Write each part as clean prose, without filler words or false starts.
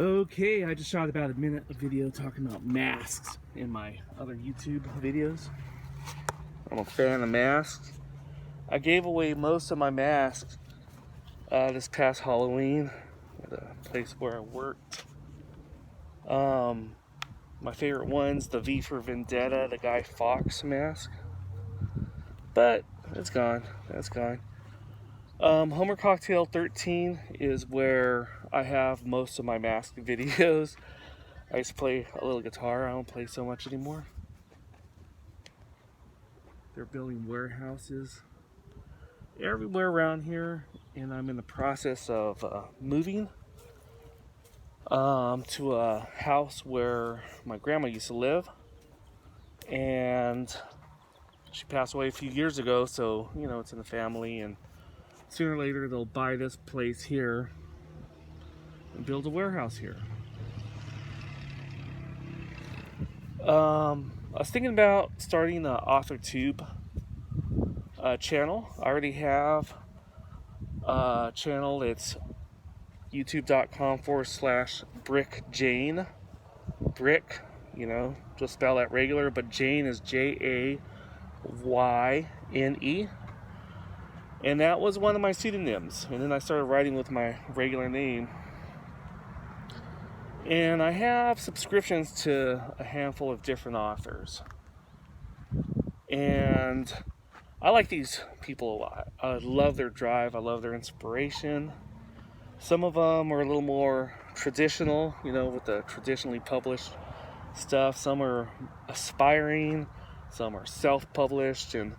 Okay, I just shot about a minute of video talking about masks in my other YouTube videos. I'm a fan of masks. I gave away most of my masks this past Halloween at a place where I worked. My favorite one's the V for Vendetta, the Guy Fawkes mask. But it's gone. That's gone. Homer Cocktail 13 is where I have most of my mask videos. I used to play a little guitar. I don't play so much anymore. They're building warehouses everywhere around here, and I'm in the process of moving to a house where my grandma used to live, and she passed away a few years ago, so it's in the family, and sooner or later they'll buy this place here and build a warehouse here. I was thinking about starting an AuthorTube channel. I already have a channel. It's youtube.com/brickjane. Brick, just spell that regular, but Jane is Jayne. And that was one of my pseudonyms. And then I started writing with my regular name. And I have subscriptions to a handful of different authors. And I like these people a lot. I love their drive. I love their inspiration. Some of them are a little more traditional, with the traditionally published stuff. Some are aspiring. Some are self-published. And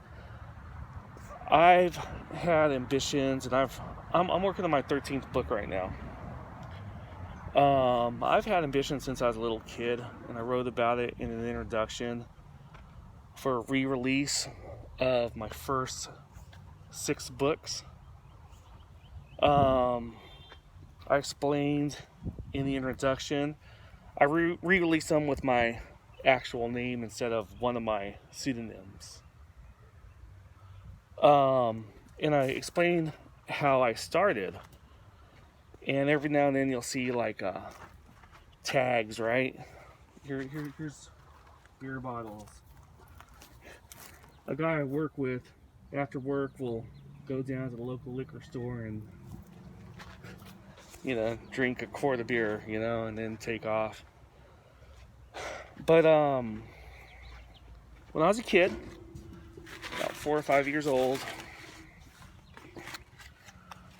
I've had ambitions, and I'm working on my 13th book right now. I've had ambitions since I was a little kid, and I wrote about it in an introduction for a re-release of my first 6 books. I explained in the introduction, I re-released them with my actual name instead of one of my pseudonyms. And I explained how I started. And every now and then you'll see tags, right? Here's beer bottles. A guy I work with, after work, will go down to the local liquor store and drink a quart of beer, and then take off. But when I was a kid, about 4 or 5 years old,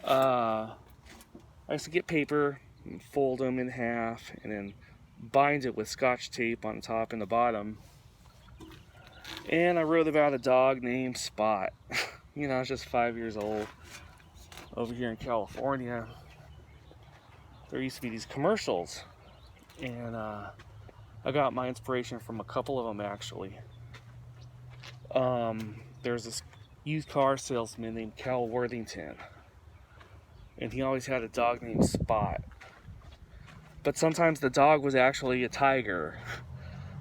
I used to get paper and fold them in half and then bind it with Scotch tape on the top and the bottom. And I wrote about a dog named Spot. I was just 5 years old. Over here in California, there used to be these commercials. And I got my inspiration from a couple of them, actually. There's this used car salesman named Cal Worthington. And he always had a dog named Spot. But sometimes the dog was actually a tiger.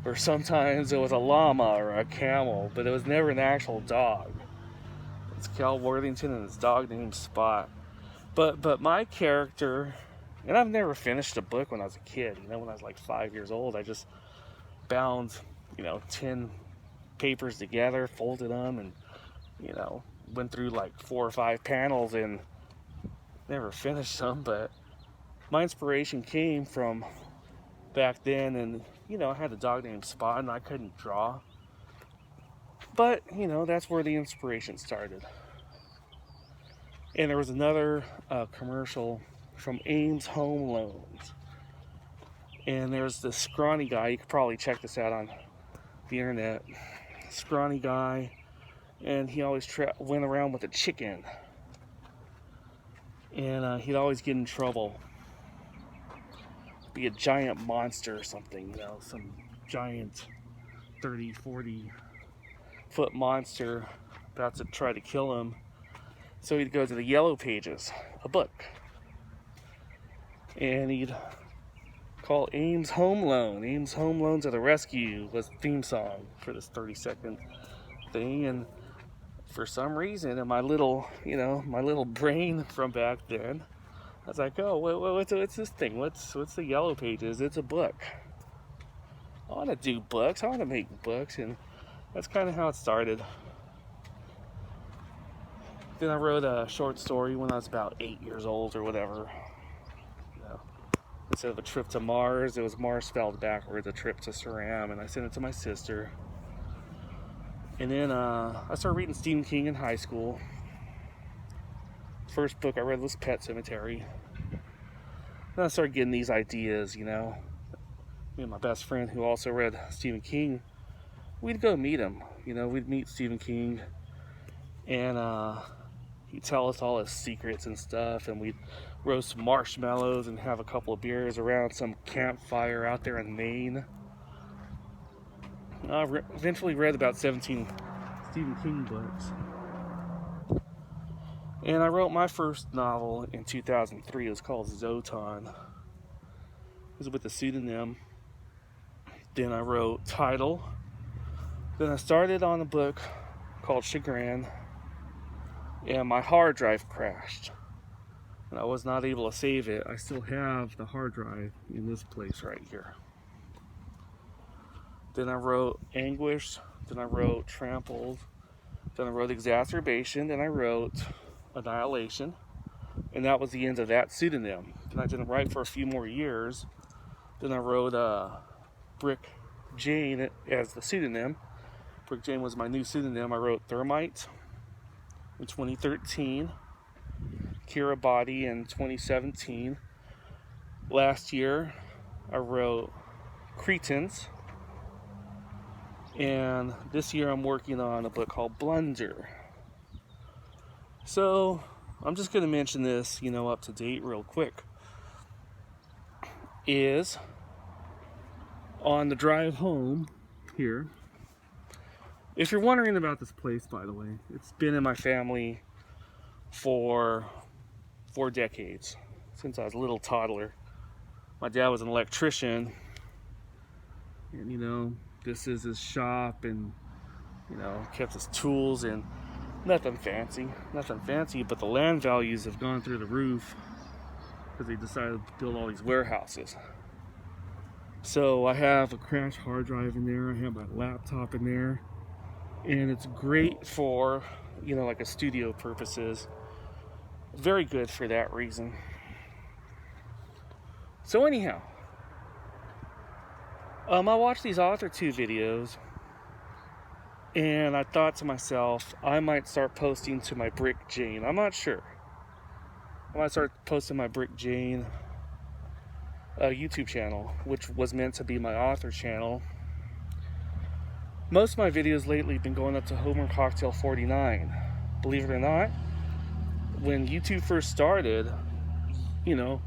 Or sometimes it was a llama or a camel. But it was never an actual dog. It's Cal Worthington and his dog named Spot. But my character... And I've never finished a book when I was a kid. When I was like 5 years old, I just bound, 10 papers together, folded them, and, went through like 4 or 5 panels and never finished them. But my inspiration came from back then, and, I had a dog named Spot, and I couldn't draw. But, that's where the inspiration started. And there was another commercial from Ames Home Loans. And there's this scrawny guy, you could probably check this out on the internet. Scrawny guy, and he always went around with a chicken. And he'd always get in trouble. Be a giant monster or something, some giant 30, 40 foot monster about to try to kill him. So he'd go to the Yellow Pages, a book. And he'd call Ames Home Loan. Ames Home Loan to the Rescue was the theme song for this 30-second thing. And for some reason, in my little brain from back then, I was like, oh, what's this thing? What's the Yellow Pages? It's a book. I want to do books. I want to make books, and that's kind of how it started. Then I wrote a short story when I was about 8 years old or whatever. You know, instead of a trip to Mars, it was Mars spelled backwards, a trip to Saram, and I sent it to my sister. And then I started reading Stephen King in high school. First book I read was Pet Sematary. Then I started getting these ideas, you know. Me and my best friend, who also read Stephen King, we'd go meet him. You know, we'd meet Stephen King, and he'd tell us all his secrets and stuff, and we'd roast marshmallows and have a couple of beers around some campfire out there in Maine. I eventually read about 17 Stephen King books. And I wrote my first novel in 2003. It was called Zoton. It was with a pseudonym. Then I wrote Tidal. Then I started on a book called Chagrin, and my hard drive crashed, and I was not able to save it. I still have the hard drive in this place right here. Then I wrote Anguish. Then I wrote Trampled. Then I wrote Exacerbation. Then I wrote Annihilation, and that was the end of that pseudonym. Then I didn't write for a few more years. Then I wrote Brick Jane as the pseudonym. Brick Jane was my new pseudonym. I wrote Thermite in 2013, Kiribati in 2017. Last year, I wrote Cretans, and this year I'm working on a book called Blunder. So I'm just going to mention this, you know, up to date real quick. Is on the drive home here. If you're wondering about this place, by the way, it's been in my family for 4 decades, since I was a little toddler. My dad was an electrician, and, you know, this is his shop, and, you know, kept his tools, and nothing fancy, but the land values have gone through the roof because they decided to build all these warehouses. So I have a crashed hard drive in there, I have my laptop in there, and it's great for, you know, like a studio purposes. Very good for that reason. So anyhow, I watched these AuthorTube videos, and I thought to myself, I might start posting to my Brick Jane. I'm not sure. I might start posting my Brick Jane YouTube channel, which was meant to be my author channel. Most of my videos lately have been going up to Homer Cocktail 49. Believe it or not, when YouTube first started, you know,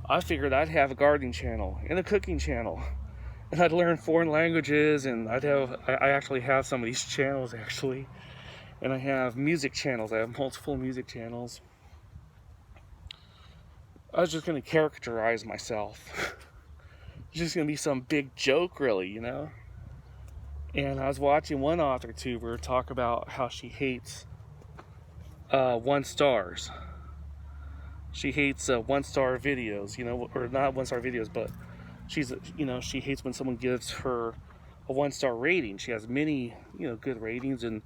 I figured I'd have a gardening channel and a cooking channel, and I'd learn foreign languages, and I actually have some of these channels actually, and I have music channels. I have multiple music channels. I was just going to characterize myself. It's just going to be some big joke, really, you know? And I was watching one AuthorTuber talk about how she hates 1 stars. She hates 1-star videos, you know, or not 1-star videos, but she hates when someone gives her a 1-star rating. She has many, you know, good ratings, and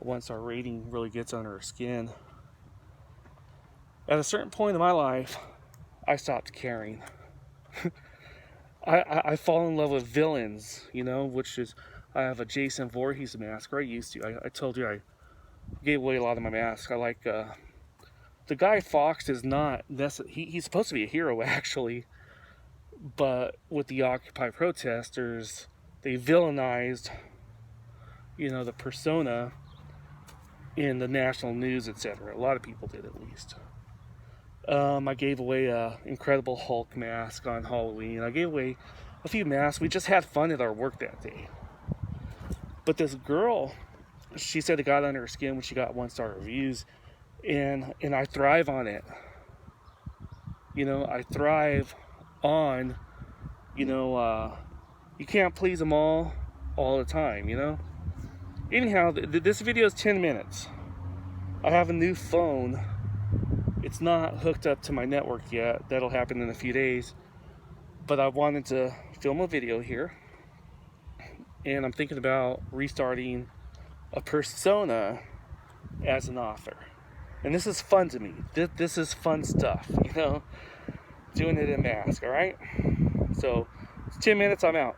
a 1-star rating really gets under her skin. At a certain point in my life, I stopped caring. I fall in love with villains, you know, which is, I have a Jason Voorhees mask, or I used to. I told you I gave away a lot of my masks. I like, the Guy Fawkes is not necessarily, he's supposed to be a hero actually, but with the Occupy protesters, they villainized, you know, the persona in the national news, etc. A lot of people did, at least. I gave away a Incredible Hulk mask on Halloween. I gave away a few masks. We just had fun at our work that day. But this girl, she said it got under her skin when she got 1-star reviews, and I thrive on it. You know, I thrive on, you know, you can't please them all the time, you know. Anyhow, this video is 10 minutes. I have a new phone It's not hooked up to my network yet. That'll happen in a few days. But I wanted to film a video here. And I'm thinking about restarting a persona as an author. And this is fun to me. This is fun stuff, you know? Doing it in mask, alright? So, it's 10 minutes, I'm out.